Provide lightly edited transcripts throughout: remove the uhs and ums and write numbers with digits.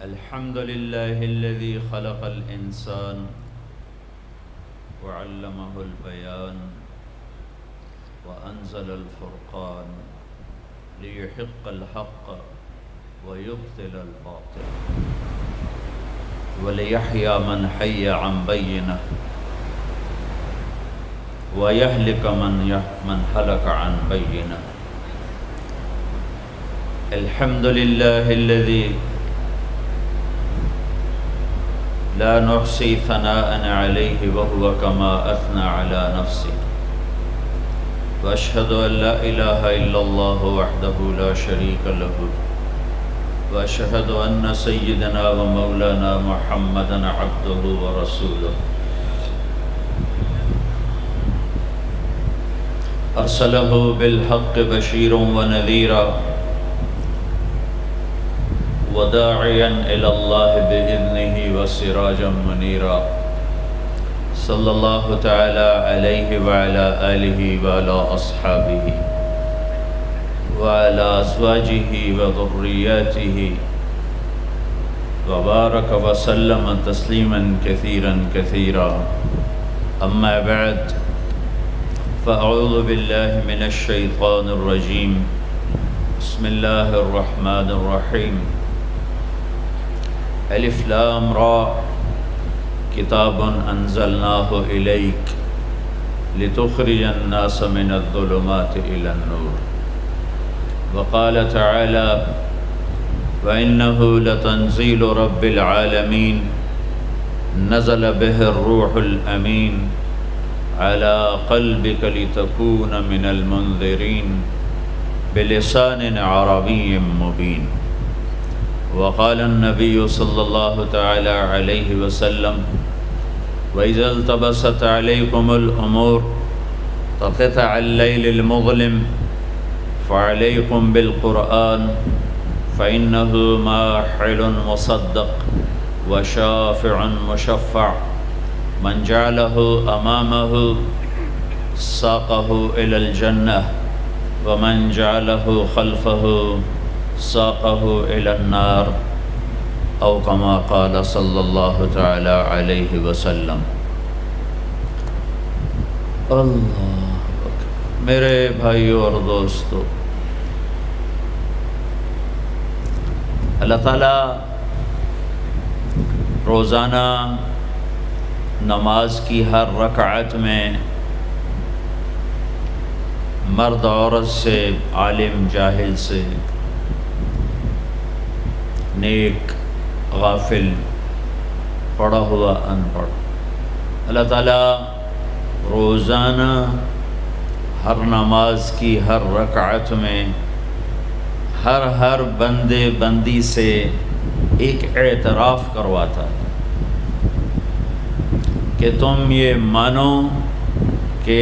الحمد لله الذي خلق الإنسان وعلمه البيان وأنزل الفرقان ليحق الحق ويبطل الباطل وليحيى من حي عن بينه ويهلك من هلك عن بينه. الحمد لله الذي لا نحصي ثناء عليه وهو كما أثنى على نفسه. وأشهد أن لا إله إلا الله وحده لا شريك له وأشهد أن سيدنا ومولانا محمدا عبده ورسوله أرسله بالحق بشيرا ونذيرا وداعيا إلى الله بإذنه وسراجا منيرا. صلى الله تعالى عليه وعلى آله وعلى أصحابه وعلى أزواجه وذرياته وبارك وسلم تسليما كثيرا كثيرا. أما بعد، فأعوذ بالله من الشيطان الرجيم. بسم الله الرحمن الرحيم. الف لام را کتاب انزلناه الیک لتخرج الناس من الظلمات الى النور. وقال تعالى وإنه لتنزيل رب العالمين نزل به الروح الأمين على قلبك لتكون من المنذرين بلسان عربي مبين. وقال النبي صلى الله تعالى عليه وسلم وإذا التبست عليكم الأمور كقطع الليل المظلم فعليكم بالقرآن فإنه ماحل مصدق وشافع مشفع من جعله أمامه ساقه إلى الجنة ومن جعله خلفه ساقه إلى النار أو كما قال صلى الله تعالى عليه وسلم. اللہ اکبر. میرے بھائیو اور دوستو، اللہ تعالیٰ روزانہ نماز کی ہر رکعت میں مرد عورت سے، عالم جاہل سے، نیک غافل، پڑھا ہوا ان پڑھ، اللہ تعالیٰ روزانہ ہر نماز کی ہر رکعت میں ہر بندے بندی سے ایک اعتراف کرواتا ہے کہ تم یہ مانو کہ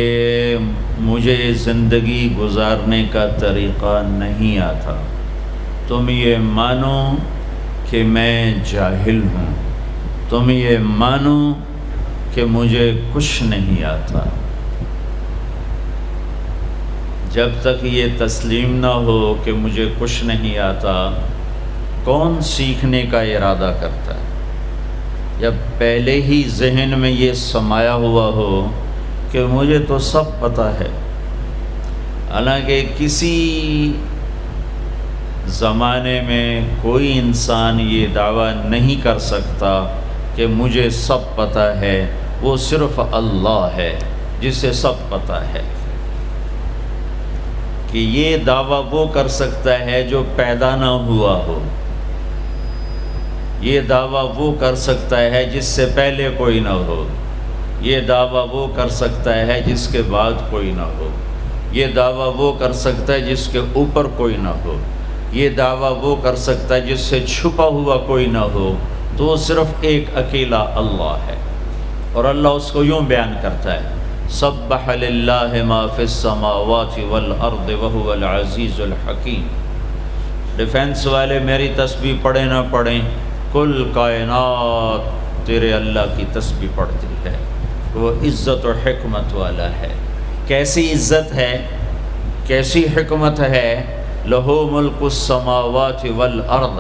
مجھے زندگی گزارنے کا طریقہ نہیں آتا، تم یہ مانو کہ میں جاہل ہوں، تم یہ مانو کہ مجھے کچھ نہیں آتا. جب تک یہ تسلیم نہ ہو کہ مجھے کچھ نہیں آتا، کون سیکھنے کا ارادہ کرتا ہے؟ جب پہلے ہی ذہن میں یہ سمایا ہوا ہو کہ مجھے تو سب پتہ ہے. حالانکہ کسی زمانے میں کوئی انسان یہ دعویٰ نہیں کر سکتا کہ مجھے سب پتہ ہے، وہ صرف اللہ ہے جسے سب پتہ ہے. کہ یہ دعویٰ وہ کر سکتا ہے جو پیدا نہ ہوا ہو، یہ دعویٰ وہ کر سکتا ہے جس سے پہلے کوئی نہ ہو، یہ دعویٰ وہ کر سکتا ہے جس کے بعد کوئی نہ ہو، یہ دعویٰ وہ کر سکتا ہے جس کے اوپر کوئی نہ ہو، یہ دعویٰ وہ کر سکتا ہے جس سے چھپا ہوا کوئی نہ ہو. تو وہ صرف ایک اکیلا اللہ ہے. اور اللہ اس کو یوں بیان کرتا ہے سبح للہ ما فی السماوات والارض وہو العزیز الحکیم. ڈیفنس والے میری تسبیح پڑھیں نہ پڑھیں، کل کائنات تیرے اللہ کی تسبیح پڑھتی ہے. وہ عزت و حکمت والا ہے. کیسی عزت ہے، کیسی حکمت ہے. لہو ملک السماوات والارض،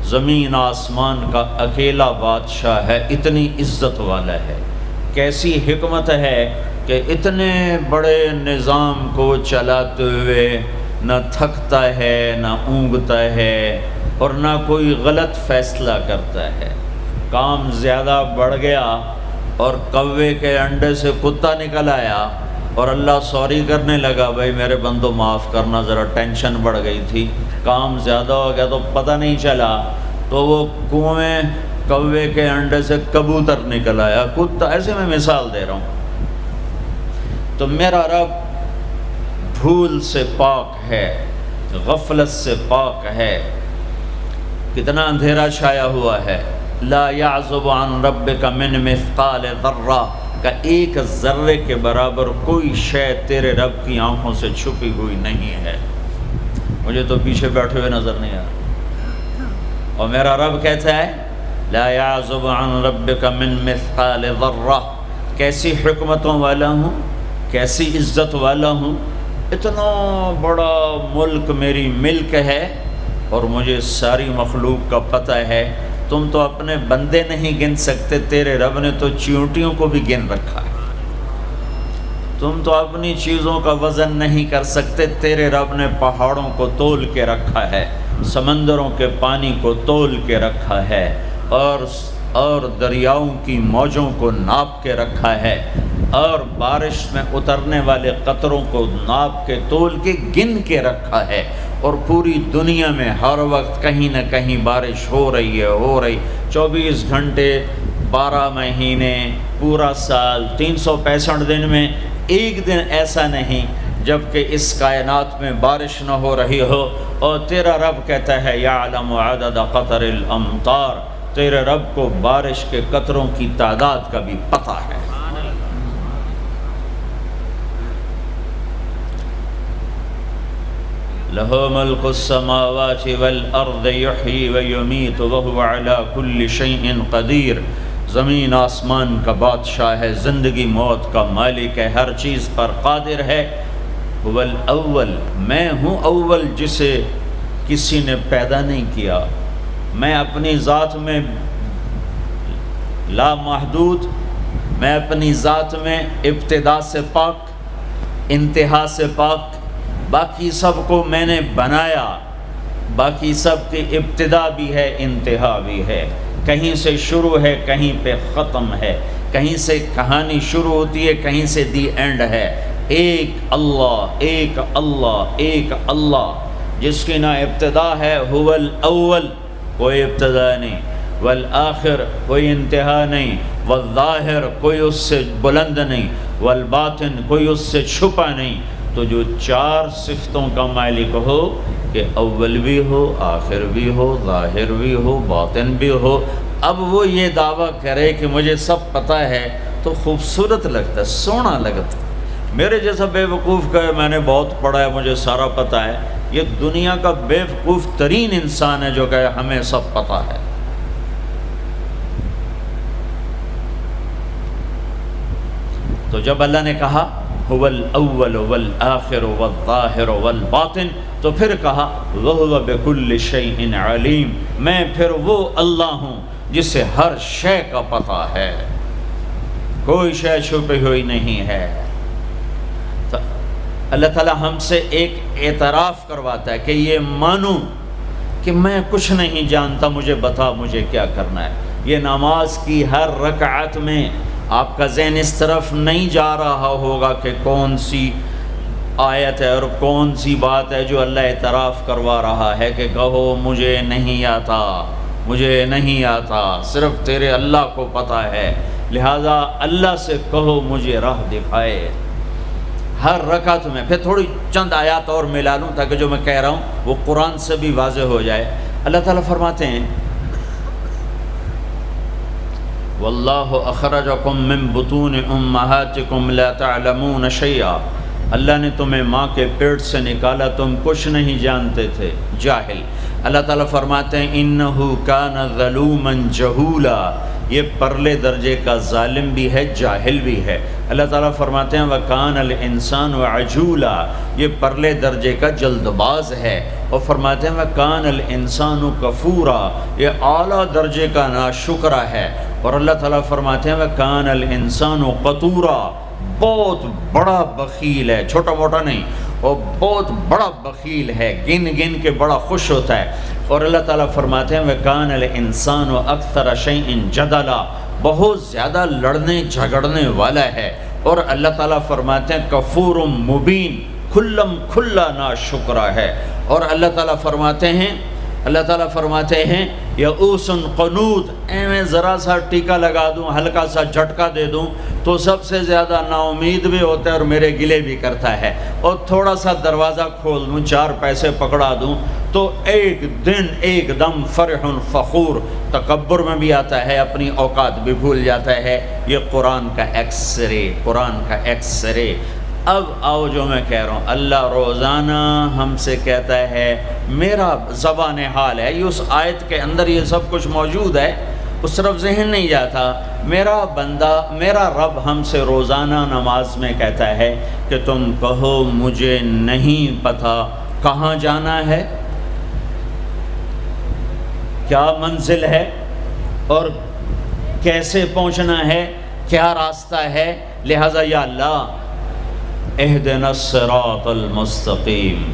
زمین آسمان کا اکیلا بادشاہ ہے، اتنی عزت والا ہے۔ کیسی حکمت ہے کہ اتنے بڑے نظام کو چلاتے ہوئے نہ تھکتا ہے، نہ اونگتا ہے، اور نہ کوئی غلط فیصلہ کرتا ہے۔ کام زیادہ بڑھ گیا اور کوے کے انڈے سے کتا نکل آیا اور اللہ سوری کرنے لگا، بھائی میرے بندو معاف کرنا، ذرا ٹینشن بڑھ گئی تھی، کام زیادہ ہو گیا تو پتہ نہیں چلا، تو وہ کنویں میں کوے کے انڈے سے کبوتر نکل آیا، کتا، ایسے میں مثال دے رہا ہوں۔ تو میرا رب بھول سے پاک ہے، غفلت سے پاک ہے۔ کتنا اندھیرا چھایا ہوا ہے۔ لا يعزب عن ربك من مثقال ذرہ کا ایک ذرے کے برابر کوئی شے تیرے رب کی آنکھوں سے چھپی ہوئی نہیں ہے۔ مجھے تو پیچھے بیٹھے ہوئے نظر نہیں آ رہا، اور میرا رب کہتا ہے لا يعزب عن ربك من مثقال ذرہ۔ کیسی حکمتوں والا ہوں، کیسی عزت والا ہوں، اتنا بڑا ملک میری ملک ہے اور مجھے ساری مخلوق کا پتہ ہے۔ تم تو اپنے بندے نہیں گن سکتے، تیرے رب نے تو چیونٹیوں کو بھی گن رکھا ہے۔ تم تو اپنی چیزوں کا وزن نہیں کر سکتے، تیرے رب نے پہاڑوں کو تول کے رکھا ہے، سمندروں کے پانی کو تول کے رکھا ہے، اور دریاؤں کی موجوں کو ناپ کے رکھا ہے، اور بارش میں اترنے والے قطروں کو ناپ کے تول کے گن کے رکھا ہے، اور پوری دنیا میں ہر وقت کہیں نہ کہیں بارش ہو رہی ہے، 24 گھنٹے، 12 مہینے، پورا سال، 365 دن میں ایک دن ایسا نہیں جب کہ اس کائنات میں بارش نہ ہو رہی ہو۔ اور تیرا رب کہتا ہے یعلم عدد قطر الامطار، تیرے رب کو بارش کے قطروں کی تعداد کا بھی پتہ ہے۔ لَهُ مُلْكُ السَّمَاوَاتِ وَالْأَرْضِ يُحْيِي وَيُمِيتُ وَهُوَ عَلَى كُلِّ شَيْءٍ قَدِيرٌ۔ زمین آسمان کا بادشاہ ہے، زندگی موت کا مالک ہے، ہر چیز پر قادر ہے۔ هُوَ الْأَوَّلُ، میں ہوں اول جسے کسی نے پیدا نہیں کیا۔ میں اپنی ذات میں لا محدود، میں اپنی ذات میں ابتدا سے پاک، انتہا سے پاک، باقی سب کو میں نے بنایا، باقی سب کی ابتدا بھی ہے، انتہا بھی ہے، کہیں سے شروع ہے، کہیں پہ ختم ہے، کہیں سے کہانی شروع ہوتی ہے، کہیں سے دی اینڈ ہے۔ ایک اللہ، ایک اللہ، ایک اللہ، جس کی نہ ابتدا ہے، هو الاول، کوئی ابتدا نہیں، والآخر، کوئی انتہا نہیں، والظاہر، کوئی اس سے بلند نہیں، والباطن، کوئی اس سے چھپا نہیں۔ تو جو 4 صفتوں کا مالک ہو کہ اول بھی ہو، آخر بھی ہو، ظاہر بھی ہو، باطن بھی ہو، اب وہ یہ دعویٰ کرے کہ مجھے سب پتہ ہے تو خوبصورت لگتا ہے، سونا لگتا ہے۔ میرے جیسا بے وقوف کہے میں نے بہت پڑھا ہے، مجھے سارا پتہ ہے، یہ دنیا کا بے وقوف ترین انسان ہے جو کہے ہمیں سب پتہ ہے۔ تو جب اللہ نے کہا هو الاول والآخر والظاہر والباطن، تو پھر کہا وَهُوَ بِكُلِّ شَيْءٍ عَلِيمٌ، میں پھر وہ اللہ ہوں جسے ہر شے کا پتہ ہے، کوئی شے چھپی ہوئی نہیں ہے۔ تو اللہ تعالیٰ ہم سے ایک اعتراف کرواتا ہے کہ یہ مانو کہ میں کچھ نہیں جانتا، مجھے بتا مجھے کیا کرنا ہے۔ یہ نماز کی ہر رکعت میں آپ کا ذہن اس طرف نہیں جا رہا ہوگا کہ کون سی آیت ہے اور کون سی بات ہے جو اللہ اعتراف کروا رہا ہے کہ کہو مجھے نہیں آتا، مجھے نہیں آتا، صرف تیرے اللہ کو پتہ ہے، لہذا اللہ سے کہو مجھے راہ دکھائے۔ ہر رکعت میں پھر تھوڑی چند آیات اور ملا لوں تاکہ جو میں کہہ رہا ہوں وہ قرآن سے بھی واضح ہو جائے۔ اللہ تعالیٰ فرماتے ہیں واللہ اخرجکم من بطون امہاتکم لا تعلمون شیئا، اللہ نے تمہیں ماں کے پیٹ سے نکالا، تم کچھ نہیں جانتے تھے، جاہل۔ اللہ تعالیٰ فرماتے ہیں انہ کان ظلوما جہولا، یہ پرلے درجے کا ظالم بھی ہے، جاہل بھی ہے۔ اللہ تعالیٰ فرماتے ہیں وَكَانَ الْإِنسَانُ عَجُولًا، یہ پرلے درجے کا جلد باز ہے، اور فرماتے ہیں وَكَانَ الْإِنسَانُ كَفُورًا، یہ اعلیٰ درجے کا ناشکرہ ہے، اور اللہ تعالیٰ فرماتے ہیں وَكَانَ الْإِنسَانُ قَتُورًا، بہت بڑا بخیل ہے، چھوٹا موٹا نہیں، اور بہت بڑا بخیل ہے، گن گن کے بڑا خوش ہوتا ہے۔ اور اللہ تعالیٰ فرماتے ہیں وَكَانَ الْإِنسَانُ أَكْثَرَ شَيْءٍ جَدَلًا، بہت زیادہ لڑنے جھگڑنے والا ہے۔ اور اللہ تعالیٰ فرماتے ہیں کفور مبین، کھلا ناشکرہ ہے۔ اور اللہ تعالیٰ فرماتے ہیں یئوس قنوط، میں ذرا سا ٹیکا لگا دوں، ہلکا سا جھٹکا دے دوں تو سب سے زیادہ نا امید بھی ہوتا ہے اور میرے گلے بھی کرتا ہے، اور تھوڑا سا دروازہ کھول دوں، 4 پیسے پکڑا دوں تو ایک دن ایک دم فرح فخور، تکبر میں بھی آتا ہے، اپنی اوقات بھی بھول جاتا ہے۔ یہ قرآن کا ایکس رے۔ اب آؤ جو میں کہہ رہا ہوں، اللہ روزانہ ہم سے کہتا ہے، میرا زبان حال ہے، یہ اس آیت کے اندر یہ سب کچھ موجود ہے، اس طرف ذہن نہیں جاتا۔ میرا بندہ، میرا رب ہم سے روزانہ نماز میں کہتا ہے کہ تم کہو مجھے نہیں پتہ کہاں جانا ہے، کیا منزل ہے، اور کیسے پہنچنا ہے، کیا راستہ ہے، لہٰذا یا اللہ اہدنا الصراط المستقیم،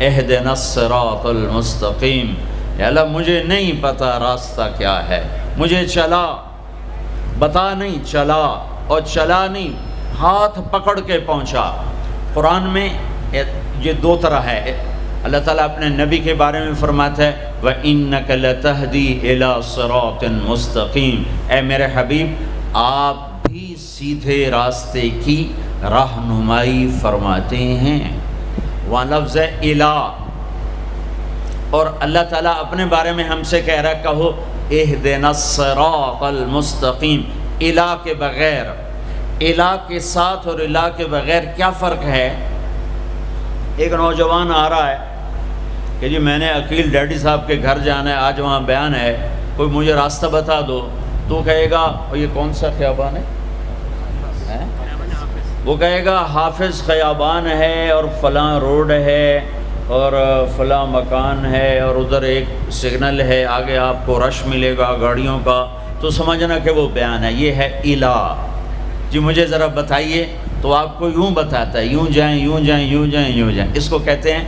اہدنا الصراط المستقیم، یا اللہ مجھے نہیں پتہ راستہ کیا ہے، مجھے چلا بتا نہیں، چلا، اور چلا نہیں ہاتھ پکڑ کے پہنچا۔ قرآن میں یہ 2 طرح ہے۔ اللہ تعالیٰ اپنے نبی کے بارے میں فرماتا ہے وَإِنَّكَ لَتَهْدِي إِلَىٰ صِرَاطٍ مُسْتَقِيمٍ، اے میرے حبیب آپ بھی سیدھے راستے کی رہنمائی فرماتے ہیں۔ وہاں لفظ ہے الہ، اور اللہ تعالیٰ اپنے بارے میں ہم سے کہہ رہا ہے کہو اہدنا الصراط المستقیم۔ الہ کے بغیر، الہ کے ساتھ اور الہ کے بغیر کیا فرق ہے؟ ایک نوجوان آ رہا ہے کہ جی میں نے عقیل ڈیڈی صاحب کے گھر جانا ہے، آج وہاں بیان ہے، کوئی مجھے راستہ بتا دو، تو کہے گا یہ کون سا خیابان ہے؟ وہ کہے گا حافظ خیابان ہے، اور فلاں روڈ ہے، اور فلاں مکان ہے، اور ادھر ایک سگنل ہے، آگے آپ کو رش ملے گا گاڑیوں کا، تو سمجھنا کہ وہ بیان ہے۔ یہ ہے الہ۔ جی مجھے ذرا بتائیے، تو آپ کو یوں بتاتا ہے، یوں جائیں یوں جائیں یوں جائیں یوں جائیں۔ اس کو کہتے ہیں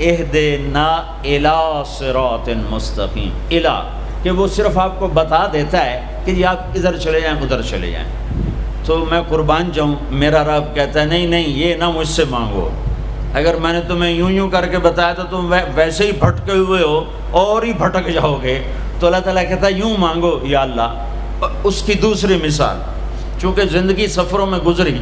اہدنا الی صراط مستقیم۔ الہ کہ وہ صرف آپ کو بتا دیتا ہے کہ جی آپ ادھر چلے جائیں ادھر چلے جائیں۔ تو میں قربان جاؤں، میرا رب کہتا ہے نہیں یہ نہ مجھ سے مانگو، اگر میں نے تمہیں یوں کر کے بتایا تو تم ویسے ہی بھٹکے ہوئے ہو اور ہی بھٹک جاؤ گے۔ تو اللہ تعالیٰ کہتا ہے یوں مانگو یا اللہ۔ اس کی دوسری مثال، چونکہ زندگی سفروں میں گزری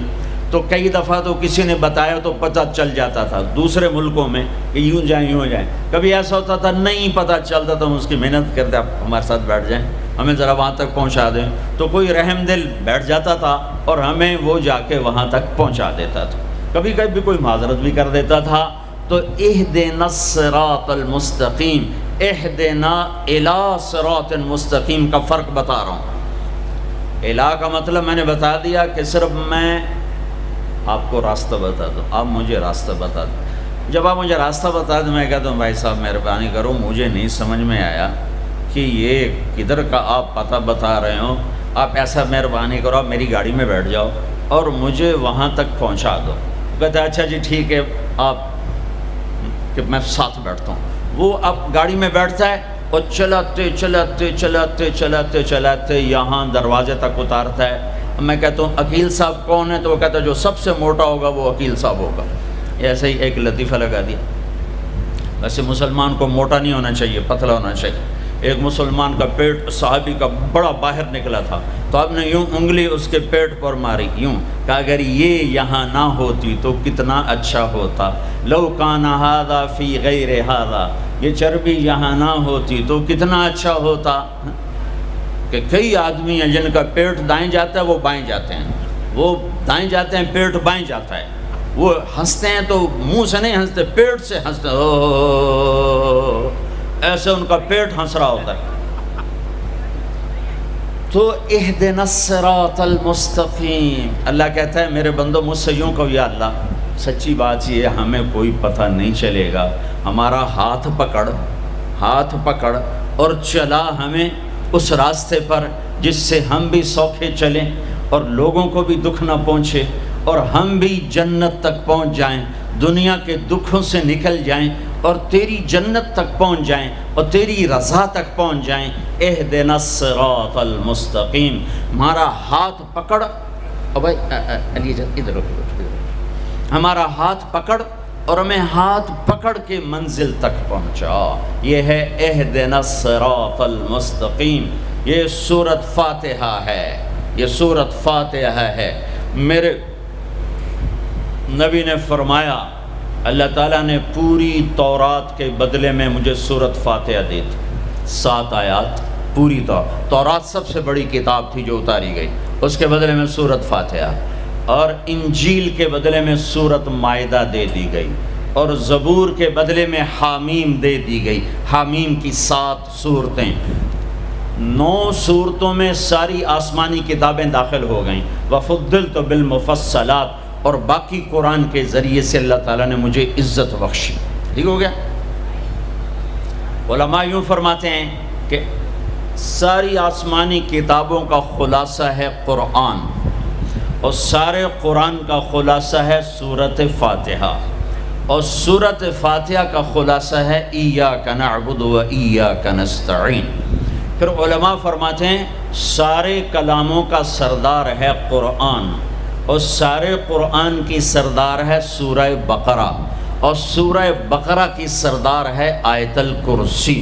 تو کئی دفعہ تو کسی نے بتایا تو پتہ چل جاتا تھا دوسرے ملکوں میں کہ یوں جائیں، کبھی ایسا ہوتا تھا نہیں پتہ چلتا تو ہم اس کی محنت کرتے، آپ ہمارے ساتھ بیٹھ جائیں، ہمیں ذرا وہاں تک پہنچا دیں، تو کوئی رحم دل بیٹھ جاتا تھا اور ہمیں وہ جا کے وہاں تک پہنچا دیتا تھا، کبھی کبھی کوئی معذرت بھی کر دیتا تھا۔ تو اہدنا الصراط المستقیم، اہدنا الی صراط مستقیم کا فرق بتا رہا ہوں۔ الہ کا مطلب میں نے بتا دیا کہ صرف میں آپ کو راستہ بتا دو، آپ مجھے راستہ بتا دو۔ جب آپ مجھے راستہ بتا دیں، میں کہتا ہوں بھائی صاحب مہربانی کرو، مجھے نہیں سمجھ میں آیا کہ یہ کدھر کا آپ پتہ بتا رہے ہو، آپ ایسا مہربانی کرو، آپ میری گاڑی میں بیٹھ جاؤ اور مجھے وہاں تک پہنچا دو۔ کہتا ہے اچھا جی ٹھیک ہے، آپ کہ میں ساتھ بیٹھتا ہوں۔ وہ اب گاڑی میں بیٹھتا ہے اور چلاتے یہاں دروازے تک اتارتا ہے۔ میں کہتا ہوں عقیل صاحب کون ہے؟ تو وہ کہتا ہے جو سب سے موٹا ہوگا وہ عقیل صاحب ہوگا۔ ایسے ہی ایک لطیفہ لگا دیا۔ ویسے مسلمان کو موٹا نہیں ہونا چاہیے، پتلا ہونا چاہیے۔ ایک مسلمان کا پیٹ صحابی کا بڑا باہر نکلا تھا، تو آپ نے یوں انگلی اس کے پیٹ پر ماری، یوں کہ اگر یہ یہاں نہ ہوتی تو کتنا اچھا ہوتا، لو کان ھذا فی غیر ھذا، یہ چربی یہاں نہ ہوتی تو کتنا اچھا ہوتا۔ کہ کئی آدمی ہیں جن کا پیٹ دائیں جاتا ہے وہ بائیں جاتے ہیں، وہ دائیں جاتے ہیں پیٹ بائیں جاتا ہے، وہ ہنستے ہیں تو منہ سے نہیں ہنستے، پیٹ سے ہنستے ہیں، ایسے ان کا پیٹ ہنس رہا ہوتا ہے۔ تو اہدنا الصراط المستقیم، اللہ کہتا ہے میرے بندو مجھ سے یوں کہو یا اللہ سچی بات یہ ہمیں کوئی پتہ نہیں چلے گا، ہمارا ہاتھ پکڑ اور چلا ہمیں اس راستے پر جس سے ہم بھی سوکھے چلیں اور لوگوں کو بھی دکھ نہ پہنچے اور ہم بھی جنت تک پہنچ جائیں، دنیا کے دکھوں سے نکل جائیں اور تیری جنت تک پہنچ جائیں اور تیری رضا تک پہنچ جائیں۔ اہدنا الصراط المستقیم، ہمارا ہاتھ پکڑ، اور بھائی علی ادھر رکھو، ہمارا ہاتھ پکڑ اور ہمیں ہاتھ پکڑ کے منزل تک پہنچا۔ یہ ہے اہدنا الصراط المستقیم، یہ سورۃ فاتحہ ہے، یہ سورۃ فاتحہ ہے۔ میرے نبی نے فرمایا اللہ تعالیٰ نے پوری تورات کے بدلے میں مجھے سورۃ فاتحہ دی تھی، 7 آیات پوری تورات سب سے بڑی کتاب تھی جو اتاری گئی، اس کے بدلے میں سورۃ فاتحہ، اور انجیل کے بدلے میں سورۃ مائدہ دے دی گئی، اور زبور کے بدلے میں حامیم دے دی گئی۔ حامیم کی 7 صورتیں، 9 صورتوں میں ساری آسمانی کتابیں داخل ہو گئیں، وَفُضِّلْتُ بِالْمُفَصَّلَاتِ، اور باقی قرآن کے ذریعے سے اللہ تعالیٰ نے مجھے عزت بخشی۔ ٹھیک ہو گیا؟ علماء یوں فرماتے ہیں کہ ساری آسمانی کتابوں کا خلاصہ ہے قرآن، اور سارے قرآن کا خلاصہ ہے سورۃ فاتحہ، اور سورۃ فاتحہ کا خلاصہ ہے ایاک نعبد و ایاک نستعین۔ پھر علماء فرماتے ہیں سارے کلاموں کا سردار ہے قرآن، اور سارے قرآن کی سردار ہے سورہ بقرہ، اور سورہ بقرہ کی سردار ہے آیت الکرسی۔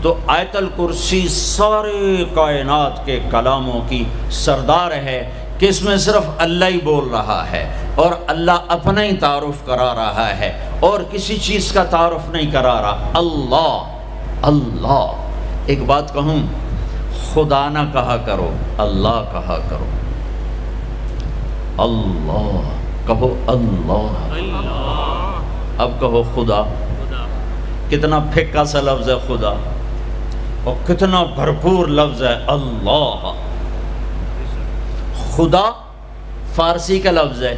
تو آیت الکرسی سارے کائنات کے کلاموں کی سردار ہے کہ اس میں صرف اللہ ہی بول رہا ہے اور اللہ اپنا ہی تعارف کرا رہا ہے اور کسی چیز کا تعارف نہیں کرا رہا۔ اللہ ایک بات کہوں، خدا نہ کہا کرو، اللہ کہا کرو۔ اللہ کہو، اللہ، اب کہو خدا، کتنا پھیکا سا لفظ ہے خدا، اور کتنا بھرپور لفظ ہے اللہ۔ خدا فارسی کا لفظ ہے،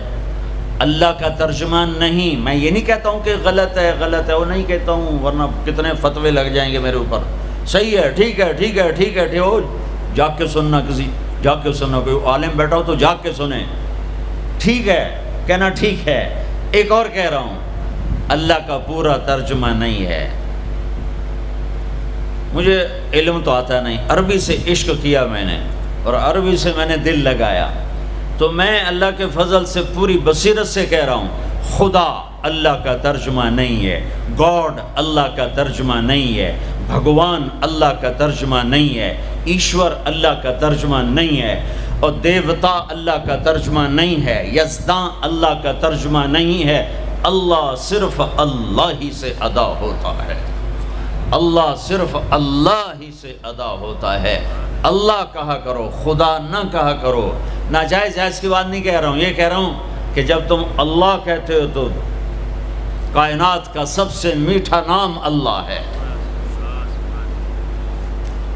اللہ کا ترجمہ نہیں۔ میں یہ نہیں کہتا ہوں کہ غلط ہے وہ نہیں کہتا ہوں، ورنہ کتنے فتوے لگ جائیں گے میرے اوپر۔ صحیح ہے، ٹھیک ہے، ہو جاگ کے سننا، کوئی عالم بیٹھا ہو تو جاگ کے سنے، ٹھیک ہے کہنا، ٹھیک ہے۔ ایک اور کہہ رہا ہوں، اللہ کا پورا ترجمہ نہیں ہے۔ مجھے علم تو آتا نہیں، عربی سے عشق کیا میں نے اور عربی سے میں نے دل لگایا، تو میں اللہ کے فضل سے پوری بصیرت سے کہہ رہا ہوں، خدا اللہ کا ترجمہ نہیں ہے، گاڈ اللہ کا ترجمہ نہیں ہے، بھگوان اللہ کا ترجمہ نہیں ہے، ایشور اللہ کا ترجمہ نہیں ہے، اور دیوتا اللہ کا ترجمہ نہیں ہے، یزداں اللہ کا ترجمہ نہیں ہے۔ اللہ صرف اللہ ہی سے ادا ہوتا ہے، اللہ صرف اللہ ہی سے ادا ہوتا ہے۔ اللہ کہا کرو، خدا نہ کہا کرو۔ ناجائز جائز کی بات نہیں کہہ رہا ہوں، یہ کہہ رہا ہوں کہ جب تم اللہ کہتے ہو تو کائنات کا سب سے میٹھا نام اللہ ہے،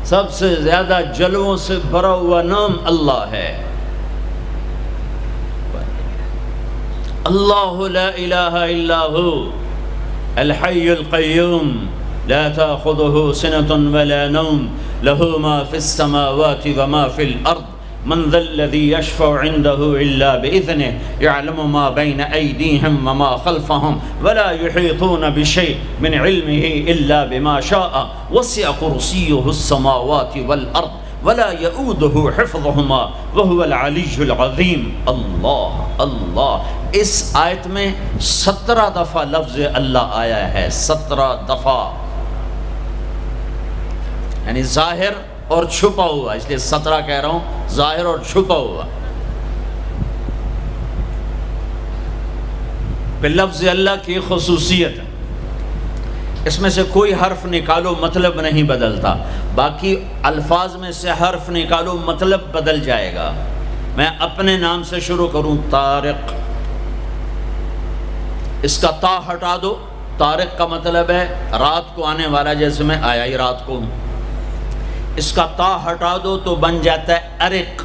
سب سے زیادہ جلووں سے بھرا ہوا نام اللہ ہے۔ اللہ لا الہ الا ہو الحی القیوم لا تأخذه سنة ولا نوم له ما في السماوات وما في الأرض من ذا الذي يشفع عنده إلا بإذنه يعلم ما بين أيديهم وما خلفهم ولا يحيطون بشيء من علمه إلا بما شاء وسع كرسيه السماوات والأرض ولا يؤوده حفظهما وهو العلي العظيم۔ اللہ اس آیت میں 17 دفعہ لفظ اللہ آیا ہے، 17 دفعہ، یعنی ظاہر اور چھپا ہوا، اس لیے 17 کہہ رہا ہوں، ظاہر اور چھپا ہوا۔ پھر لفظ اللہ کی خصوصیت ہے، اس میں سے کوئی حرف نکالو مطلب نہیں بدلتا، باقی الفاظ میں سے حرف نکالو مطلب بدل جائے گا۔ میں اپنے نام سے شروع کروں، طارق، اس کا تا ہٹا دو، طارق کا مطلب ہے رات کو آنے والا، جیسے میں آیا ہی رات کو ہوں۔ اس کا تا ہٹا دو تو بن جاتا ہے ارق،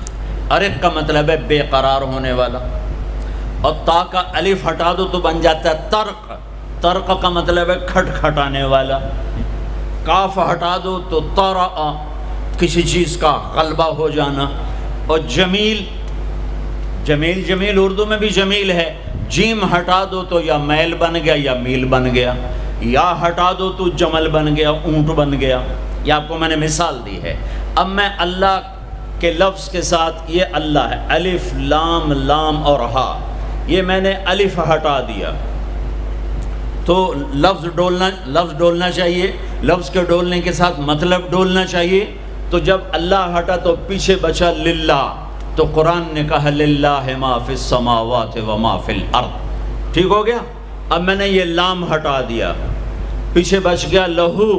ارق کا مطلب ہے بے قرار ہونے والا، اور تا کا الف ہٹا دو تو بن جاتا ہے طرق، طرق کا مطلب ہے کھٹکھٹانے والا، کاف ہٹا دو تو طرأ، کسی چیز کا غلبہ ہو جانا، اور جمیل، جمیل جمیل اردو میں بھی جمیل ہے، جیم ہٹا دو تو یا میل بن گیا یا میل بن گیا، یا ہٹا دو تو جمل بن گیا، اونٹ بن گیا۔ یہ آپ کو میں نے مثال دی ہے۔ اب میں اللہ کے لفظ کے ساتھ، یہ اللہ ہے، الف لام لام اور ہا، یہ میں نے الف ہٹا دیا تو لفظ ڈولنا چاہیے، لفظ کے ڈولنے کے ساتھ مطلب ڈولنا چاہیے۔ تو جب اللہ ہٹا تو پیچھے بچا للہ، تو قرآن نے کہا للہ ما فی السماوات و ما فی الارض، ٹھیک ہو گیا۔ اب میں نے یہ لام ہٹا دیا، پیچھے بچ گیا لہو،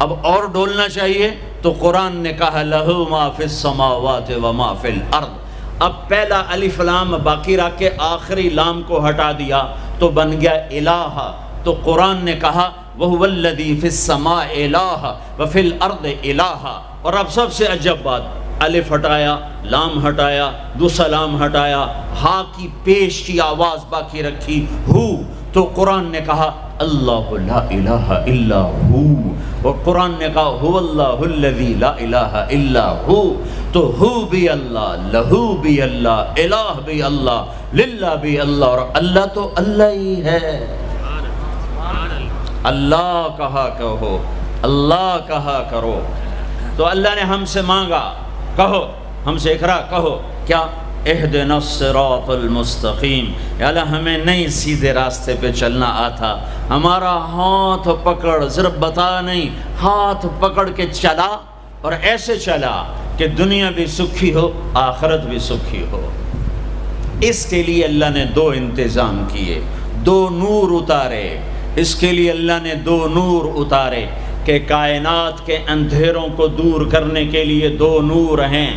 اب اور ڈولنا چاہیے، تو قرآن نے کہا لہو ما فی السماوات و ما فی الارض۔ اب پہلا الف لام باقی رکھ کے آخری لام کو ہٹا دیا تو بن گیا الہ، تو قرآن نے کہا وَهُوَ الَّذِي فِي السَّمَاءِ إِلَٰهَ وَفِي الْأَرْضِ إِلَٰهَ۔ اور اب سب سے عجب بات، الف ہٹایا، لام ہٹایا، دوسرا لام ہٹایا، ہا کی پیش کی آواز باقی رکھی ہو، تو قرآن نے کہا اللہ لا الہ الا ہو، اور قرآن نے کہا هو اللہ الذی لا الہ الا ہو، تو ہو بھی اللہ، لہو بھی اللہ، الہ بھی اللہ، للہ بھی اللہ، اور اللہ تو اللہ ہی ہے۔ اللہ کہا کہو، اللہ کہا کرو۔ تو اللہ نے ہم سے مانگا، کہو ہم سے اقرا کہو کیا، اہدنا الصراط المستقیم، یا اللہ ہمیں نہیں سیدھے راستے پہ چلنا آتا، ہمارا ہاتھ پکڑ، صرف بتا نہیں، ہاتھ پکڑ کے چلا، اور ایسے چلا کہ دنیا بھی سکھی ہو، آخرت بھی سکھی ہو۔ اس کے لیے اللہ نے دو انتظام کیے، دو نور اتارے، اس کے لیے اللہ نے دو نور اتارے کہ کائنات کے اندھیروں کو دور کرنے کے لیے دو نور ہیں،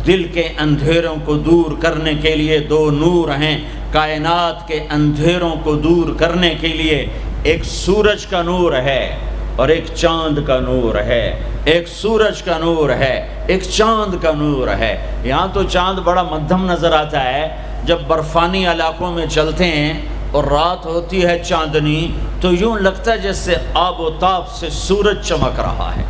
دل کے اندھیروں کو دور کرنے کے لیے دو نور ہیں، کائنات کے اندھیروں کو دور کرنے کے لیے ایک سورج کا نور ہے اور ایک چاند کا نور ہے، ایک سورج کا نور ہے، ایک چاند کا نور ہے۔ یہاں تو چاند بڑا مدھم نظر آتا ہے، جب برفانی علاقوں میں چلتے ہیں اور رات ہوتی ہے چاندنی، تو یوں لگتا ہے جیسے آب و تاب سے سورج چمک رہا ہے۔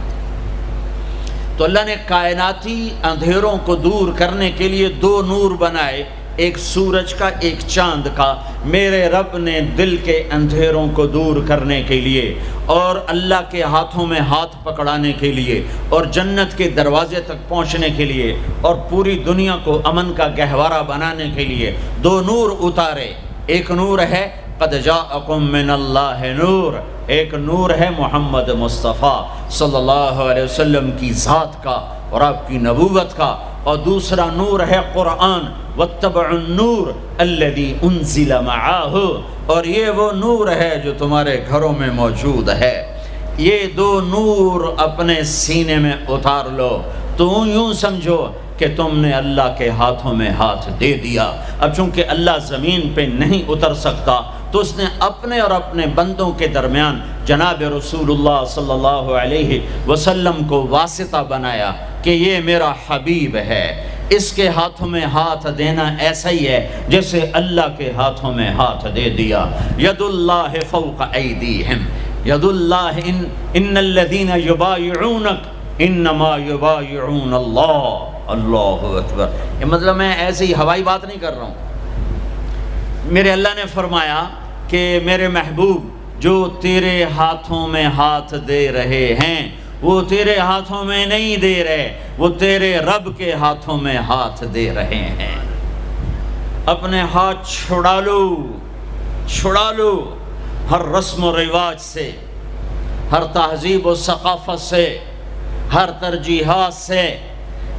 تو اللہ نے کائناتی اندھیروں کو دور کرنے کے لیے دو نور بنائے، ایک سورج کا، ایک چاند کا۔ میرے رب نے دل کے اندھیروں کو دور کرنے کے لیے اور اللہ کے ہاتھوں میں ہاتھ پکڑانے کے لیے اور جنت کے دروازے تک پہنچنے کے لیے اور پوری دنیا کو امن کا گہوارہ بنانے کے لیے دو نور اتارے۔ ایک نور ہے قد جاءکم من اللہ نور، ایک نور ہے محمد مصطفیٰ صلی اللہ علیہ وسلم کی ذات کا اور آپ کی نبوت کا، اور دوسرا نور ہے قرآن، واتبعوا النور الذی انزل معاہ، اور یہ وہ نور ہے جو تمہارے گھروں میں موجود ہے۔ یہ دو نور اپنے سینے میں اتار لو تو یوں سمجھو کہ تم نے اللہ کے ہاتھوں میں ہاتھ دے دیا۔ اب چونکہ اللہ زمین پہ نہیں اتر سکتا تو اس نے اپنے اور اپنے بندوں کے درمیان جناب رسول اللہ صلی اللہ علیہ وسلم کو واسطہ بنایا کہ یہ میرا حبیب ہے، اس کے ہاتھوں میں ہاتھ دینا ایسا ہی ہے جیسے اللہ کے ہاتھوں میں ہاتھ دے دیا۔ ید اللہ فوق ایدیہم، ید اللہ ان الذین یبایعونک انما یبایعون اللہ۔ اللہ اکبر۔ یہ مطلب میں ایسے ہی ہوائی بات نہیں کر رہا ہوں، میرے اللہ نے فرمایا کہ میرے محبوب جو تیرے ہاتھوں میں ہاتھ دے رہے ہیں وہ تیرے ہاتھوں میں نہیں دے رہے، وہ تیرے رب کے ہاتھوں میں ہاتھ دے رہے ہیں۔ اپنے ہاتھ چھڑا لو، چھڑا لو، ہر رسم و رواج سے، ہر تہذیب و ثقافت سے، ہر ترجیحات سے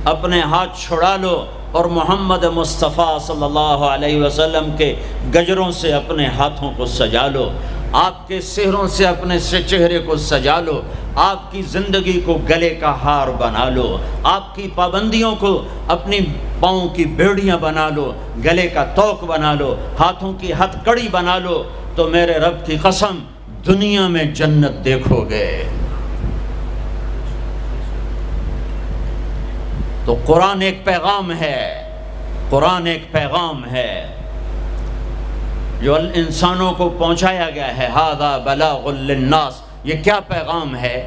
اپنے ہاتھ چھڑا لو اور محمد مصطفیٰ صلی اللہ علیہ وسلم کے گجروں سے اپنے ہاتھوں کو سجا لو، آپ کے سہروں سے اپنے چہرے کو سجا لو، آپ کی زندگی کو گلے کا ہار بنا لو، آپ کی پابندیوں کو اپنی پاؤں کی بیڑیاں بنا لو، گلے کا توق بنا لو، ہاتھوں کی ہتھ کڑی بنا لو، تو میرے رب کی قسم دنیا میں جنت دیکھو گے۔ تو قرآن ایک پیغام ہے، قرآن ایک پیغام ہے جو انسانوں کو پہنچایا گیا ہے۔ ھذا بلاغ للناس، یہ کیا پیغام ہے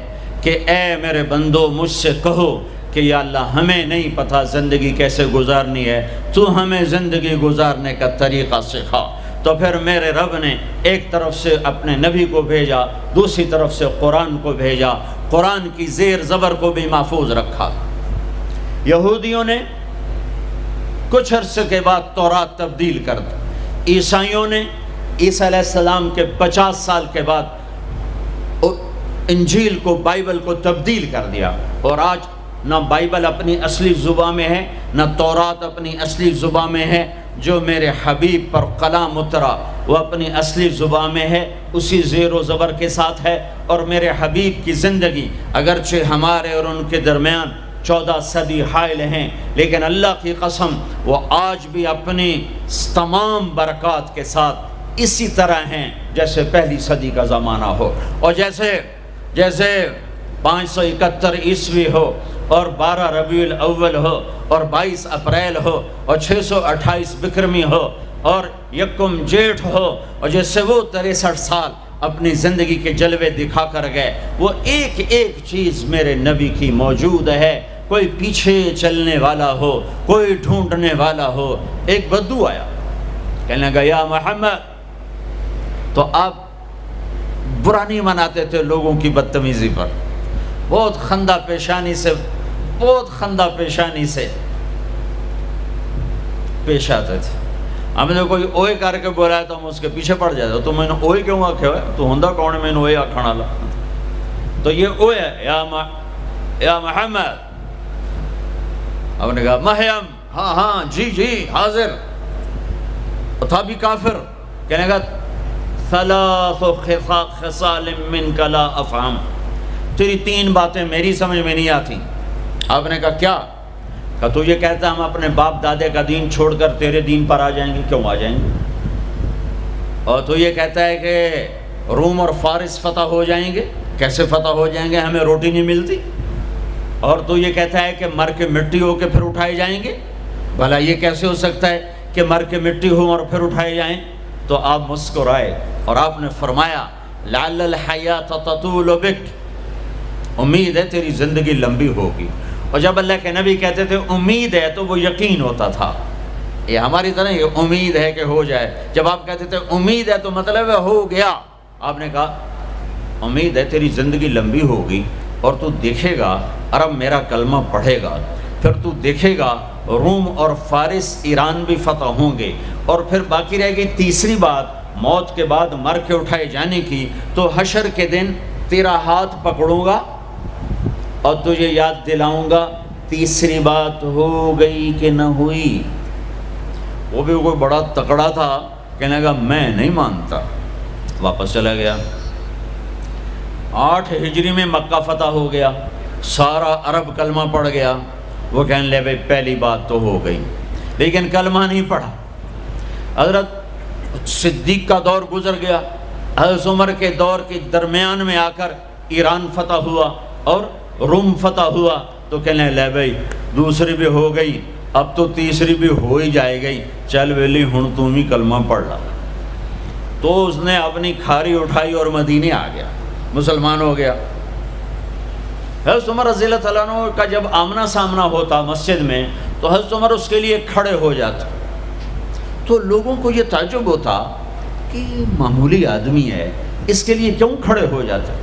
کہ اے میرے بندو مجھ سے کہو کہ یا اللہ ہمیں نہیں پتہ زندگی کیسے گزارنی ہے، تو ہمیں زندگی گزارنے کا طریقہ سکھا۔ تو پھر میرے رب نے ایک طرف سے اپنے نبی کو بھیجا، دوسری طرف سے قرآن کو بھیجا، قرآن کی زیر زبر کو بھی محفوظ رکھا۔ یہودیوں نے کچھ عرصے کے بعد تورات تبدیل کر دی، عیسائیوں نے عیسیٰ علیہ السلام کے 50 سال کے بعد انجیل کو، بائبل کو تبدیل کر دیا، اور آج نہ بائبل اپنی اصلی زبان میں ہے، نہ تورات اپنی اصلی زبان میں ہے۔ جو میرے حبیب پر کلام اترا وہ اپنی اصلی زبان میں ہے، اسی زیر و زبر کے ساتھ ہے، اور میرے حبیب کی زندگی اگرچہ ہمارے اور ان کے درمیان 14 صدی حائل ہیں، لیکن اللہ کی قسم وہ آج بھی اپنی تمام برکات کے ساتھ اسی طرح ہیں جیسے پہلی صدی کا زمانہ ہو، اور جیسے 571 عیسوی ہو، اور 12 ربیع الاول ہو، اور 22 اپریل ہو، اور 628 بکرمی ہو، اور یکم جیٹھ ہو، اور جیسے وہ 63 سال اپنی زندگی کے جلوے دکھا کر گئے، وہ ایک ایک چیز میرے نبی کی موجود ہے۔ کوئی پیچھے چلنے والا ہو، کوئی ڈھونڈنے والا ہو۔ ایک بدو آیا، کہنے لگا یا محمد، تو آپ برا نہیں مناتے تھے لوگوں کی بدتمیزی پر، بہت خندہ پیشانی سے پیش آتے تھے۔ ہم نے کوئی اوئے کر کے بولا ہے تو ہم اس کے پیچھے پڑ جاتے، تو میں نے اوئے کیوں آکھے ہوئے، تو ہندہ کون ہے میں نے اوئے آکھنا لا، تو یہ اوئے ہے یا محمد۔ ہم نے کہا مہیم، ہاں جی حاضر، تھا بھی کافر، کہنے گا ثلاث خصال منک لا افہم، تیری 3 باتیں میری سمجھ میں نہیں آتی۔ آپ نے کہا کیا؟ کہا تو یہ کہتا ہے ہم اپنے باپ دادے کا دین چھوڑ کر تیرے دین پر آ جائیں گے، کیوں آ جائیں گے؟ اور تو یہ کہتا ہے کہ روم اور فارس فتح ہو جائیں گے، کیسے فتح ہو جائیں گے، ہمیں روٹی نہیں ملتی۔ اور تو یہ کہتا ہے کہ مر کے مٹی ہو کے پھر اٹھائے جائیں گے، بھلا یہ کیسے ہو سکتا ہے کہ مر کے مٹی ہو اور پھر اٹھائے جائیں؟ تو آپ مسکرائے اور آپ نے فرمایا لعل الحیات تطول بک، امید ہے تیری زندگی لمبی ہوگی۔ اور جب اللہ کے نبی کہتے تھے امید ہے تو وہ یقین ہوتا تھا، یہ ہماری طرح یہ امید ہے کہ ہو جائے۔ جب آپ کہتے تھے امید ہے تو مطلب ہے ہو گیا۔ آپ نے کہا امید ہے تیری زندگی لمبی ہوگی، اور تو دیکھے گا عرب میرا کلمہ پڑھے گا، پھر تو دیکھے گا روم اور فارس ایران بھی فتح ہوں گے، اور پھر باقی رہ گئی تیسری بات موت کے بعد مر کے اٹھائے جانے کی۔ تو حشر کے دن تیرا ہاتھ پکڑوں گا اور تجھے یاد دلاؤں گا تیسری بات ہو گئی کہ نہ ہوئی۔ وہ بھی کوئی بڑا تکڑا تھا، کہنے لگا میں نہیں مانتا، واپس چلا گیا۔ 8 ہجری میں مکہ فتح ہو گیا، سارا عرب کلمہ پڑھ گیا۔ وہ کہنے لے بھائی پہلی بات تو ہو گئی، لیکن کلمہ نہیں پڑھا۔ حضرت صدیق کا دور گزر گیا، حضرت عمر کے دور کے درمیان میں آ کر ایران فتح ہوا اور روم فتح ہوا، تو کہنے لے بھائی دوسری بھی ہو گئی، اب تو تیسری بھی ہو ہی جائے گئی، چل ویلی ہن تم ہی کلمہ پڑھ لا۔ تو اس نے اپنی کھاری اٹھائی اور مدینے آ گیا، مسلمان ہو گیا۔ حضرت عمر رضی اللہ تعالیٰ عنہ کا جب آمنا سامنا ہوتا مسجد میں تو حضرت عمر اس کے لیے کھڑے ہو جاتے، تو لوگوں کو یہ تعجب ہوتا کہ معمولی آدمی ہے، اس کے لیے کیوں کھڑے ہو جاتے؟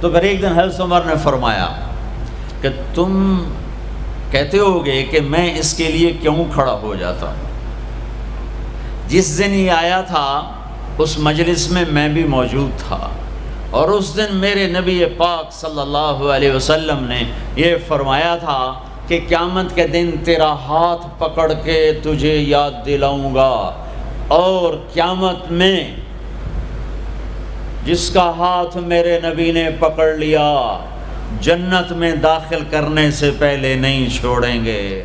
تو پھر ایک دن حضرت عمر نے فرمایا کہ تم کہتے ہو گے کہ میں اس کے لیے کیوں کھڑا ہو جاتا، جس دن یہ آیا تھا اس مجلس میں بھی موجود تھا، اور اس دن میرے نبی پاک صلی اللہ علیہ وسلم نے یہ فرمایا تھا کہ قیامت کے دن تیرا ہاتھ پکڑ کے تجھے یاد دلاؤں گا، اور قیامت میں جس کا ہاتھ میرے نبی نے پکڑ لیا جنت میں داخل کرنے سے پہلے نہیں چھوڑیں گے۔